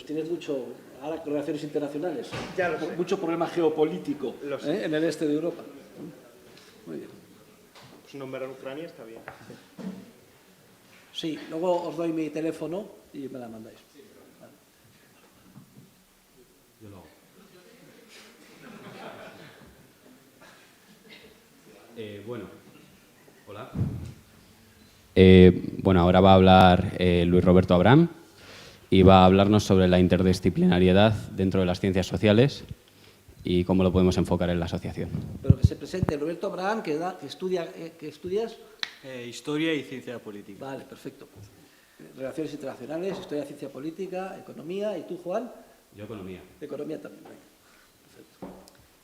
tienes mucho, ahora relaciones internacionales, Ya lo sé. mucho problema geopolítico Lo sé. en el este de Europa. Muy bien. Pues nombrar Ucrania está bien. Sí, luego os doy mi teléfono y me la mandáis. Vale. Yo lo hago. Bueno, hola. Bueno, ahora va a hablar Luis Roberto Abraham y va a hablarnos sobre la interdisciplinariedad dentro de las ciencias sociales y cómo lo podemos enfocar en la asociación. Pero que se presente Roberto Abraham, que estudias. Historia y ciencia política. Vale, perfecto. Relaciones internacionales, historia, ciencia política, economía. ¿Y tú, Juan? Yo economía. Economía también. Venga. Perfecto.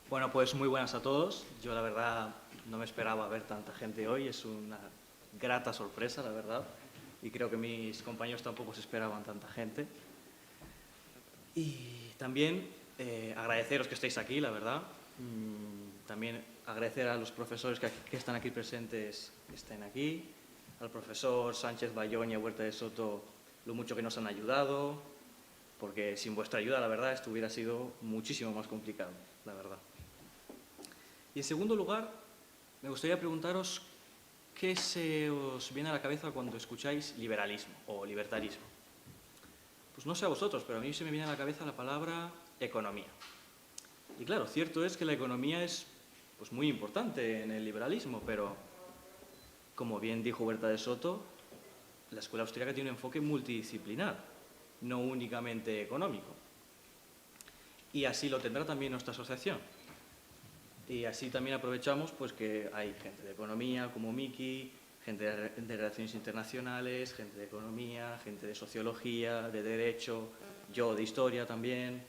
Bueno, pues muy buenas a todos. Yo la verdad no me esperaba ver tanta gente hoy. Es una grata sorpresa, la verdad, y creo que mis compañeros tampoco se esperaban tanta gente. Y también agradeceros que estéis aquí, la verdad. También agradecer a los profesores que están aquí presentes, que estén aquí, al profesor Sánchez Bayón y a Huerta de Soto, lo mucho que nos han ayudado, porque sin vuestra ayuda, la verdad, esto hubiera sido muchísimo más complicado, la verdad. Y en segundo lugar, me gustaría preguntaros qué se os viene a la cabeza cuando escucháis liberalismo o libertarismo. Pues no sé a vosotros, pero a mí se me viene a la cabeza la palabra economía. Y claro, cierto es que la economía es pues, muy importante en el liberalismo, pero como bien dijo Huerta de Soto, la escuela austríaca tiene un enfoque multidisciplinar, no únicamente económico. Y así lo tendrá también nuestra asociación. Y así también aprovechamos pues, que hay gente de economía como Miki, gente de relaciones internacionales, gente de economía, gente de sociología, de derecho, yo de historia también.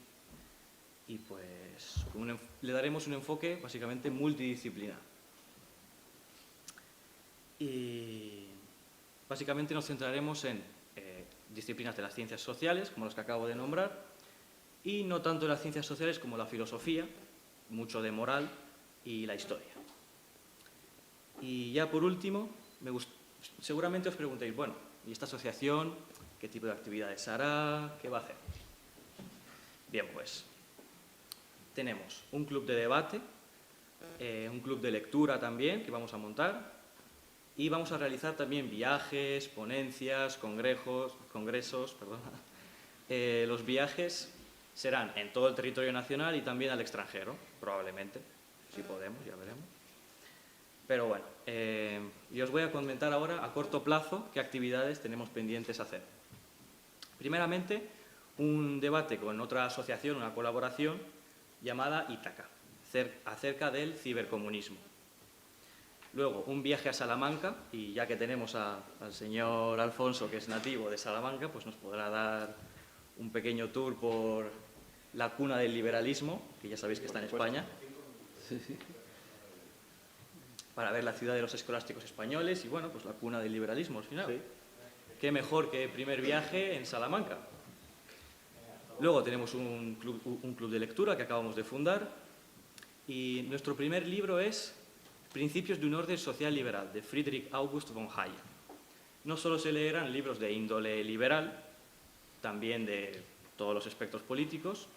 Y pues le daremos un enfoque básicamente multidisciplinar. Y básicamente nos centraremos en disciplinas de las ciencias sociales, como las que acabo de nombrar, y no tanto en las ciencias sociales como la filosofía, mucho de moral y la historia. Y ya por último, seguramente os preguntéis, bueno, ¿y esta asociación qué tipo de actividades hará? ¿Qué va a hacer? Bien, pues tenemos un club de debate, un club de lectura también que vamos a montar y vamos a realizar también viajes, ponencias, congresos. Los viajes serán en todo el territorio nacional y también al extranjero, probablemente, si podemos, ya veremos. Pero bueno, yo os voy a comentar ahora a corto plazo qué actividades tenemos pendientes hacer. Primeramente, un debate con otra asociación, una colaboración llamada Ítaca, acerca del cibercomunismo. Luego, un viaje a Salamanca, y ya que tenemos al señor Alfonso, que es nativo de Salamanca, pues nos podrá dar un pequeño tour por la cuna del liberalismo, que ya sabéis que está en España, para ver la ciudad de los escolásticos españoles y, bueno, pues la cuna del liberalismo al final. Sí. Qué mejor que primer viaje en Salamanca. Luego tenemos un club de lectura que acabamos de fundar y nuestro primer libro es Principios de un orden social liberal, de Friedrich August von Hayek. No solo se leerán libros de índole liberal, también de todos los espectros políticos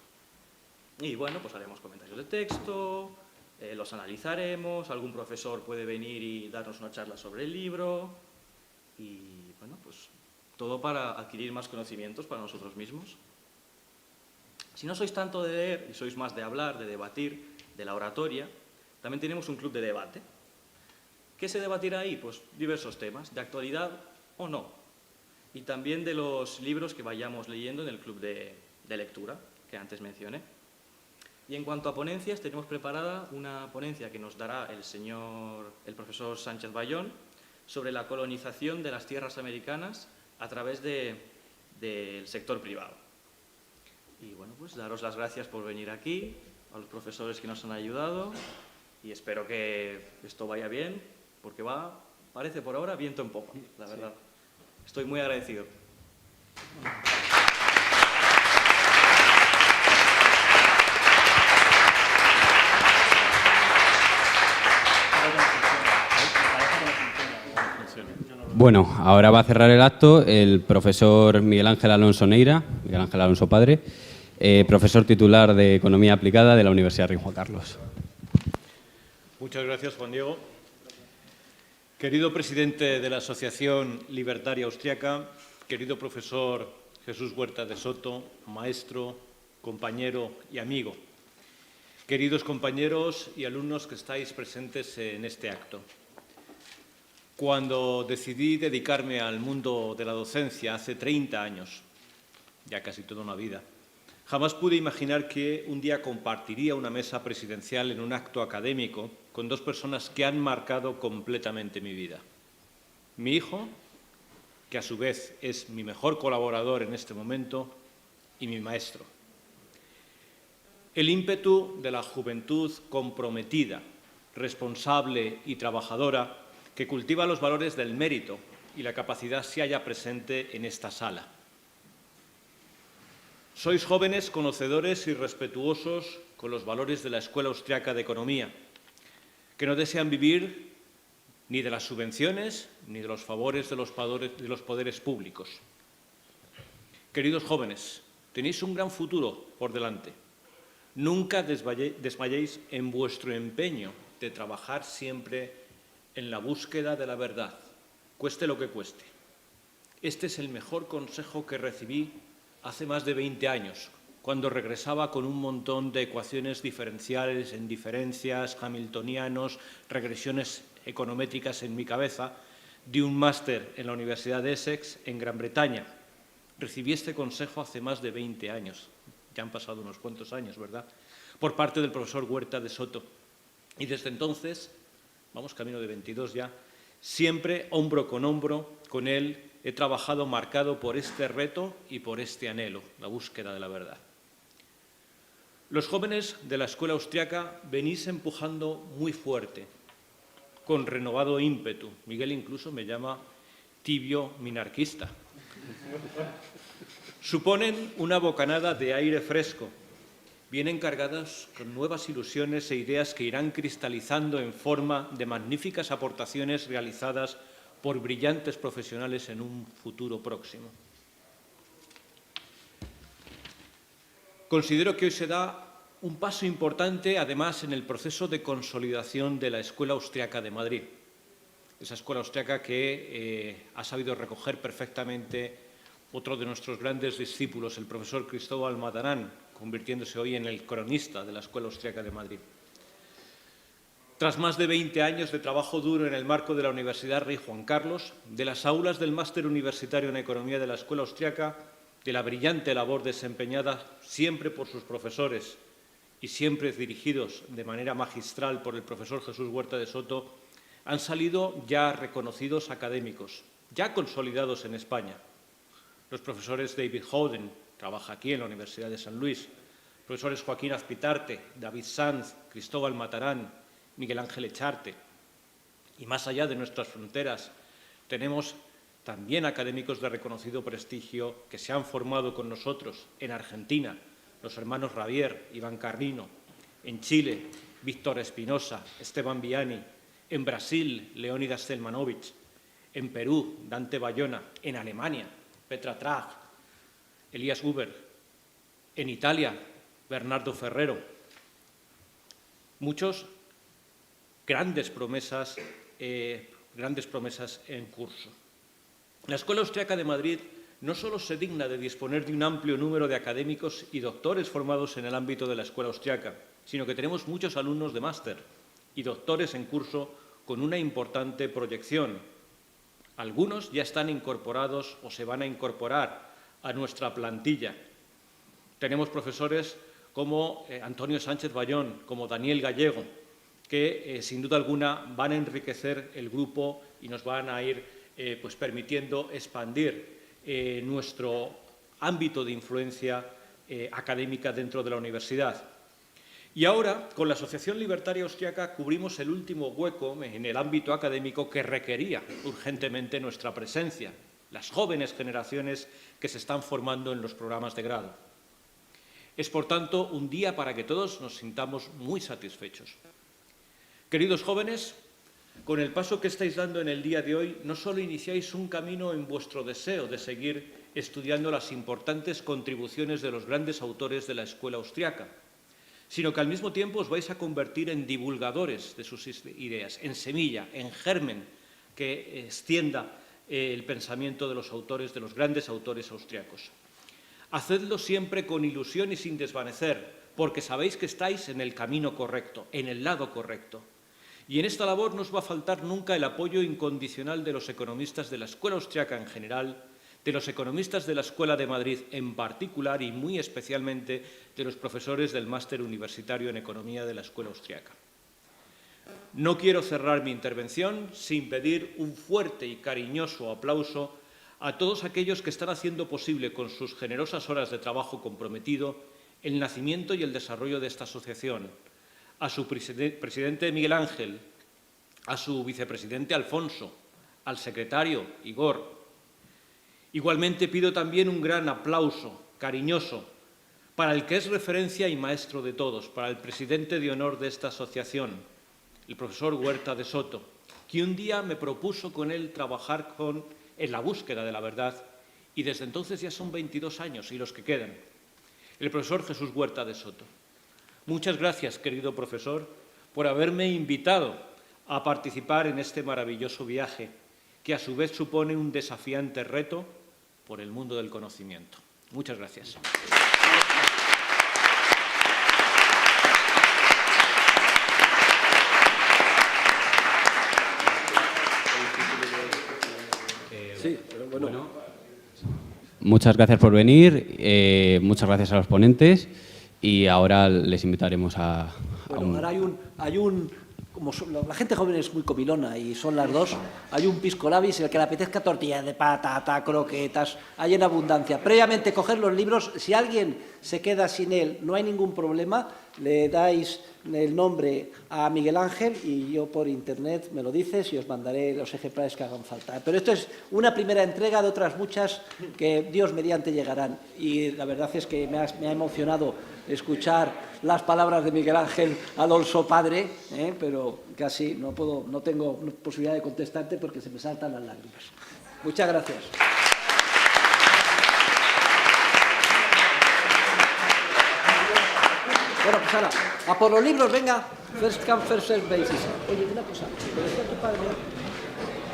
y, bueno, pues haremos comentarios de texto, los analizaremos, algún profesor puede venir y darnos una charla sobre el libro y, bueno, pues todo para adquirir más conocimientos para nosotros mismos. Si no sois tanto de leer y sois más de hablar, de debatir, de la oratoria, también tenemos un club de debate. ¿Qué se debatirá ahí? Pues diversos temas, de actualidad o no. Y también de los libros que vayamos leyendo en el club de lectura, que antes mencioné. Y en cuanto a ponencias, tenemos preparada una ponencia que nos dará el profesor Sánchez Bayón sobre la colonización de las tierras americanas a través del sector privado. Y bueno, pues daros las gracias por venir aquí, a los profesores que nos han ayudado y espero que esto vaya bien, porque parece por ahora viento en popa, la verdad. Estoy muy agradecido. Bueno, ahora va a cerrar el acto el profesor Miguel Ángel Alonso Neira, Miguel Ángel Alonso padre, profesor titular de Economía Aplicada de la Universidad Rey Juan Carlos. Muchas gracias, Juan Diego. Querido presidente de la Asociación Libertaria Austriaca, querido profesor Jesús Huerta de Soto, maestro, compañero y amigo, queridos compañeros y alumnos que estáis presentes en este acto. Cuando decidí dedicarme al mundo de la docencia hace 30 años, ya casi toda una vida, jamás pude imaginar que un día compartiría una mesa presidencial en un acto académico con dos personas que han marcado completamente mi vida. Mi hijo, que a su vez es mi mejor colaborador en este momento, y mi maestro. El ímpetu de la juventud comprometida, responsable y trabajadora que cultiva los valores del mérito y la capacidad se halla presente en esta sala. Sois jóvenes conocedores y respetuosos con los valores de la Escuela Austriaca de Economía, que no desean vivir ni de las subvenciones ni de los favores de los poderes públicos. Queridos jóvenes, tenéis un gran futuro por delante. Nunca desmayéis en vuestro empeño de trabajar siempre en la búsqueda de la verdad, cueste lo que cueste. Este es el mejor consejo que recibí hace más de 20 años, cuando regresaba con un montón de ecuaciones diferenciales en diferencias, hamiltonianos, regresiones econométricas en mi cabeza, de un máster en la Universidad de Essex, en Gran Bretaña. Recibí este consejo hace más de 20 años, ya han pasado unos cuantos años, ¿verdad?, por parte del profesor Huerta de Soto. Y desde entonces, vamos camino de 22 ya, siempre hombro con él he trabajado marcado por este reto y por este anhelo, la búsqueda de la verdad. Los jóvenes de la Escuela Austriaca venís empujando muy fuerte, con renovado ímpetu. Miguel incluso me llama tibio minarquista. Suponen una bocanada de aire fresco. Vienen cargadas con nuevas ilusiones e ideas que irán cristalizando en forma de magníficas aportaciones realizadas por brillantes profesionales en un futuro próximo. Considero que hoy se da un paso importante, además, en el proceso de consolidación de la Escuela Austriaca de Madrid. Esa Escuela Austriaca que ha sabido recoger perfectamente otro de nuestros grandes discípulos, el profesor Cristóbal Matarán, convirtiéndose hoy en el cronista de la Escuela Austriaca de Madrid. Tras más de 20 años de trabajo duro en el marco de la Universidad Rey Juan Carlos, de las aulas del Máster Universitario en Economía de la Escuela Austriaca, de la brillante labor desempeñada siempre por sus profesores y siempre dirigidos de manera magistral por el profesor Jesús Huerta de Soto, han salido ya reconocidos académicos, ya consolidados en España. Los profesores David Howden, trabaja aquí en la Universidad de San Luis, profesores Joaquín Azpitarte, David Sanz, Cristóbal Matarán, Miguel Ángel Echarte. Y más allá de nuestras fronteras, tenemos también académicos de reconocido prestigio que se han formado con nosotros en Argentina, los hermanos Ravier, Iván Carrino; en Chile, Víctor Espinosa, Esteban Viani; en Brasil, Leónidas Selmanovic; en Perú, Dante Bayona; en Alemania, Petra Trag, Elías Huber; en Italia, Bernardo Ferrero. Muchos grandes promesas en curso. La Escuela Austriaca de Madrid no solo se digna de disponer de un amplio número de académicos y doctores formados en el ámbito de la Escuela Austriaca, sino que tenemos muchos alumnos de máster y doctores en curso con una importante proyección. Algunos ya están incorporados o se van a incorporar a nuestra plantilla. Tenemos profesores como Antonio Sánchez Bayón, como Daniel Gallego, que sin duda alguna van a enriquecer el grupo y nos van a ir permitiendo expandir nuestro ámbito de influencia académica dentro de la universidad. Y ahora, con la Asociación Libertaria Austriaca, cubrimos el último hueco en el ámbito académico que requería urgentemente nuestra presencia, las jóvenes generaciones que se están formando en los programas de grado. Es, por tanto, un día para que todos nos sintamos muy satisfechos. Queridos jóvenes, con el paso que estáis dando en el día de hoy, no solo iniciáis un camino en vuestro deseo de seguir estudiando las importantes contribuciones de los grandes autores de la Escuela Austriaca, sino que al mismo tiempo os vais a convertir en divulgadores de sus ideas, en semilla, en germen que extienda el pensamiento de los autores, de los grandes autores austriacos. Hacedlo siempre con ilusión y sin desvanecer, porque sabéis que estáis en el camino correcto, en el lado correcto. Y en esta labor no os va a faltar nunca el apoyo incondicional de los economistas de la Escuela Austriaca en general, de los economistas de la Escuela de Madrid en particular y muy especialmente de los profesores del Máster Universitario en Economía de la Escuela Austriaca. No quiero cerrar mi intervención sin pedir un fuerte y cariñoso aplauso a todos aquellos que están haciendo posible con sus generosas horas de trabajo comprometido el nacimiento y el desarrollo de esta asociación, a su presidente Miguel Ángel, a su vicepresidente Alfonso, al secretario Igor. Igualmente pido también un gran aplauso cariñoso para el que es referencia y maestro de todos, para el presidente de honor de esta asociación, el profesor Huerta de Soto, que un día me propuso con él trabajar en la búsqueda de la verdad, y desde entonces ya son 22 años y los que quedan. El profesor Jesús Huerta de Soto. Muchas gracias, querido profesor, por haberme invitado a participar en este maravilloso viaje, que a su vez supone un desafiante reto por el mundo del conocimiento. Muchas gracias. Sí, pero bueno. Muchas gracias por venir, muchas gracias a los ponentes y ahora les invitaremos a Bueno, ahora hay un como la gente joven es muy comilona y son las 2, hay un pisco labis, el que le apetezca tortillas de patata, croquetas, hay en abundancia. Previamente coger los libros, si alguien se queda sin él, no hay ningún problema, le dais el nombre a Miguel Ángel y yo por internet me lo dices y os mandaré los ejemplares que hagan falta. Pero esto es una primera entrega de otras muchas que Dios mediante llegarán y la verdad es que me ha emocionado escuchar las palabras de Miguel Ángel Alonso padre, pero casi no tengo posibilidad de contestarte porque se me saltan las lágrimas. Muchas gracias. Bueno, pues ahora, a por los libros, venga, first come, first served basis. Oye, una cosa, me decía tu padre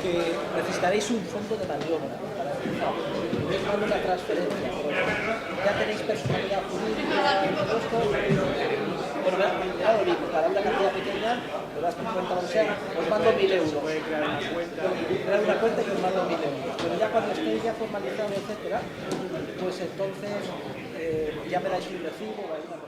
que necesitaréis un fondo de maniobra para hacer una transferencia. Ya tenéis personalidad jurídica, todo esto. Bueno, ya lo digo, para una cantidad pequeña, me das tu cuenta lo que sea, os mando 1.000 euros. Crear una cuenta y os mando 1.000 euros. Pero ya cuando esté ya formalizado, etcétera, pues entonces ya me dais un recibo o alguna cosa.